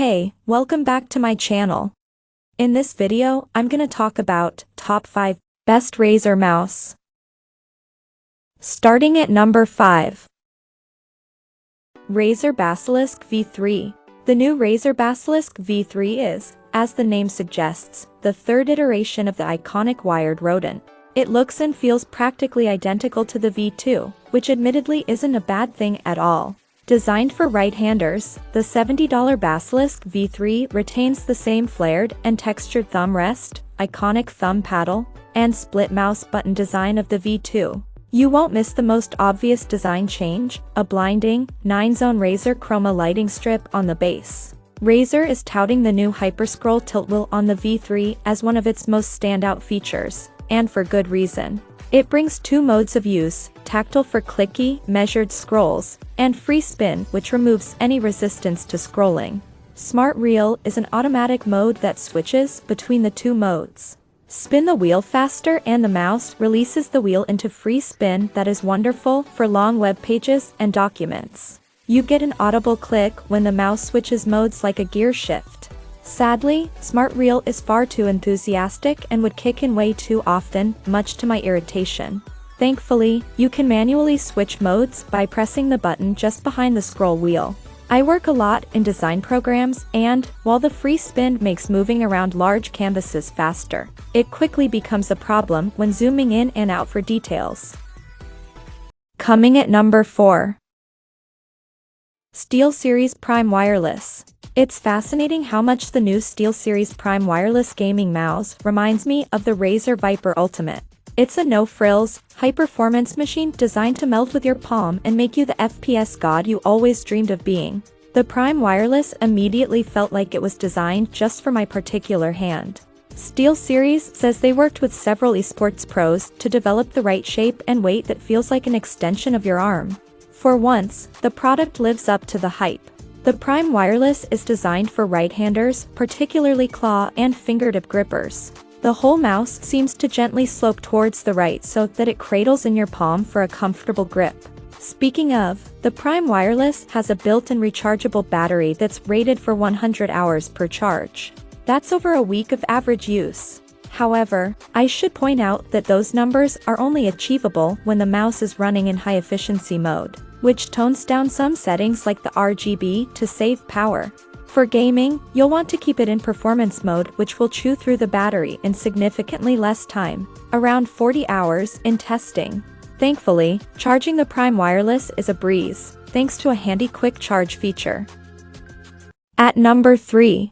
Hey, welcome back to my channel. In this video, I'm gonna talk about top 5 best Razer mouse. Starting at number 5. Razer Basilisk V3. The new Razer Basilisk V3 is, as the name suggests, the third iteration of the iconic wired rodent. It looks and feels practically identical to the V2, which admittedly isn't a bad thing at all. Designed for right-handers, the $70 Basilisk V3 retains the same flared and textured thumb rest, iconic thumb paddle, and split mouse button design of the V2. You won't miss the most obvious design change, a blinding, 9-zone Razer chroma lighting strip on the base. Razer is touting the new Hyperscroll tilt wheel on the V3 as one of its most standout features, and for good reason. It brings two modes of use, tactile for clicky, measured scrolls, and free spin, which removes any resistance to scrolling. Smart Reel is an automatic mode that switches between the two modes. Spin the wheel faster and the mouse releases the wheel into free spin that is wonderful for long web pages and documents. You get an audible click when the mouse switches modes like a gear shift. Sadly, Smart Reel is far too enthusiastic and would kick in way too often, much to my irritation. Thankfully, you can manually switch modes by pressing the button just behind the scroll wheel. I work a lot in design programs and, while the free spin makes moving around large canvases faster, it quickly becomes a problem when zooming in and out for details. Coming at number 4. SteelSeries Prime Wireless. It's fascinating how much the new SteelSeries Prime Wireless gaming mouse reminds me of the Razer Viper Ultimate. It's a no-frills, high-performance machine designed to meld with your palm and make you the FPS god you always dreamed of being. The Prime Wireless immediately felt like it was designed just for my particular hand. SteelSeries says they worked with several esports pros to develop the right shape and weight that feels like an extension of your arm. For once, the product lives up to the hype. The Prime Wireless is designed for right-handers, particularly claw and fingertip grippers. The whole mouse seems to gently slope towards the right so that it cradles in your palm for a comfortable grip. Speaking of, the Prime Wireless has a built-in rechargeable battery that's rated for 100 hours per charge. That's over a week of average use. However, I should point out that those numbers are only achievable when the mouse is running in high-efficiency mode, which tones down some settings like the RGB to save power. For gaming, you'll want to keep it in performance mode, which will chew through the battery in significantly less time, around 40 hours in testing. Thankfully, charging the Prime Wireless is a breeze, thanks to a handy quick charge feature. At number 3.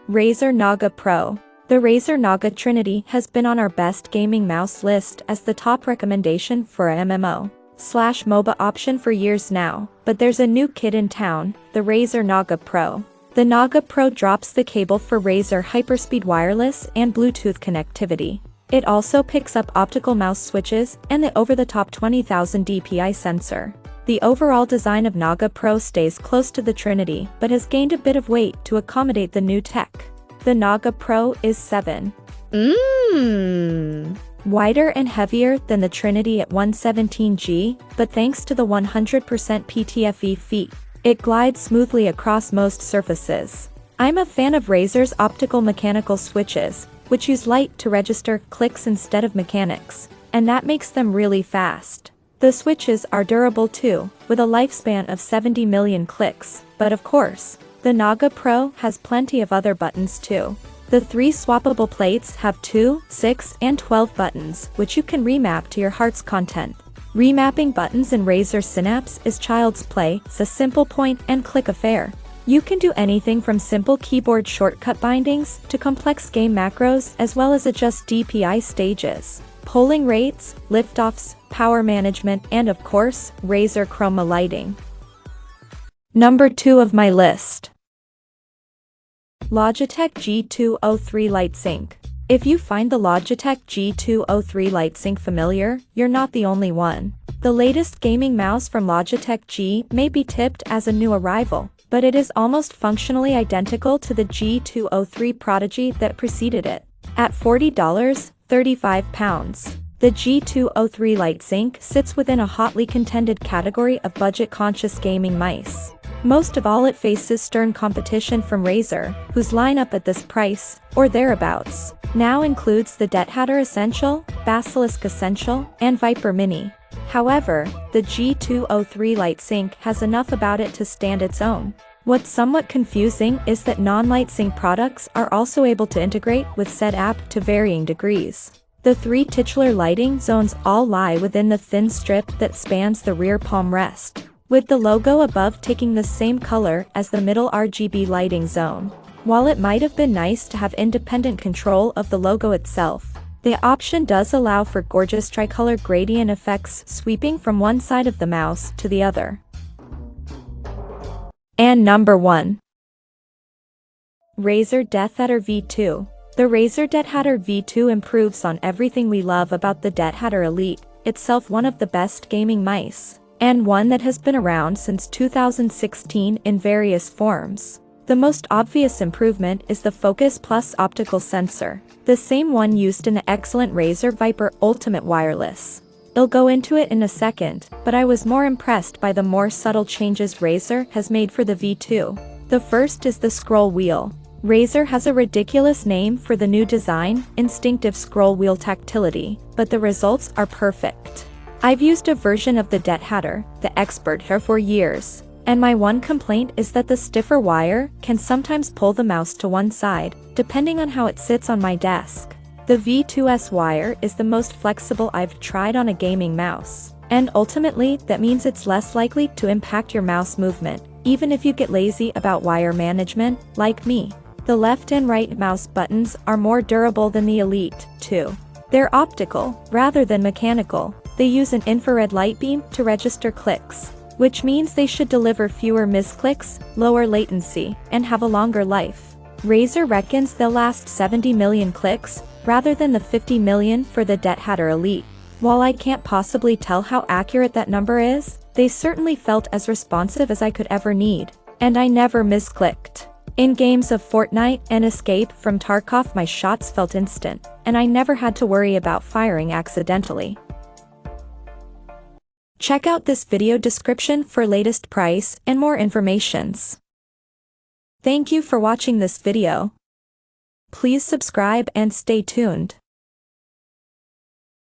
Razer Naga Pro. The Razer Naga Trinity has been on our best gaming mouse list as the top recommendation for a MMO/MOBA option for years now, but there's a new kid in town, the Razer Naga Pro. The Naga Pro drops the cable for Razer Hyperspeed wireless and Bluetooth connectivity. It also picks up optical mouse switches and the over-the-top 20,000 dpi sensor. The overall design of Naga Pro stays close to the Trinity but has gained a bit of weight to accommodate the new tech. The Naga Pro is 7 wider and heavier than the Trinity at 117G, but thanks to the 100% PTFE feet, it glides smoothly across most surfaces. I'm a fan of Razer's optical mechanical switches, which use light to register clicks instead of mechanics, and that makes them really fast. The switches are durable too, with a lifespan of 70 million clicks, but of course, the Naga Pro has plenty of other buttons too. The 3 swappable plates have 2, 6, and 12 buttons, which you can remap to your heart's content. Remapping buttons in Razer Synapse is child's play, it's a simple point-and-click affair. You can do anything from simple keyboard shortcut bindings to complex game macros, as well as adjust DPI stages, polling rates, liftoffs, power management, and of course, Razer chroma lighting. Number 2 of my list. Logitech G203 Lightsync. If you find the Logitech G203 Lightsync familiar, you're not the only one. The latest gaming mouse from Logitech G may be tipped as a new arrival, but it is almost functionally identical to the G203 prodigy that preceded it. At $40, 35 pounds. The G203 Lightsync sits within a hotly contended category of budget-conscious gaming mice. Most of all, it faces stern competition from Razer, whose lineup at this price, or thereabouts, now includes the DeathAdder Essential, Basilisk Essential, and Viper Mini. However, the G203 Lightsync has enough about it to stand its own. What's somewhat confusing is that non-Lightsync products are also able to integrate with said app to varying degrees. The 3 titular lighting zones all lie within the thin strip that spans the rear palm rest, with the logo above taking the same color as the middle RGB lighting zone. While it might have been nice to have independent control of the logo itself, the option does allow for gorgeous tricolor gradient effects sweeping from one side of the mouse to the other. And number 1. Razer DeathAdder V2. The Razer DeathAdder V2 improves on everything we love about the DeathAdder Elite, itself one of the best gaming mice, and one that has been around since 2016 in various forms. The most obvious improvement is the Focus Plus optical sensor, the same one used in the excellent Razer Viper Ultimate Wireless. I'll go into it in a second, but I was more impressed by the more subtle changes Razer has made for the V2. The first is the scroll wheel. Razer has a ridiculous name for the new design, instinctive scroll wheel tactility, but the results are perfect. I've used a version of the DeathAdder, the Expert here, for years, and my one complaint is that the stiffer wire can sometimes pull the mouse to one side, depending on how it sits on my desk. The V2's wire is the most flexible I've tried on a gaming mouse, and ultimately that means it's less likely to impact your mouse movement, even if you get lazy about wire management, like me. The left and right mouse buttons are more durable than the Elite, too. They're optical, rather than mechanical. They use an infrared light beam to register clicks, which means they should deliver fewer misclicks, lower latency, and have a longer life. Razer reckons they'll last 70 million clicks, rather than the 50 million for the DeathAdder Elite. While I can't possibly tell how accurate that number is, they certainly felt as responsive as I could ever need, and I never misclicked. In games of Fortnite and Escape from Tarkov, my shots felt instant, and I never had to worry about firing accidentally. Check out this video description for latest price and more informations. Thank you for watching this video. Please subscribe and stay tuned.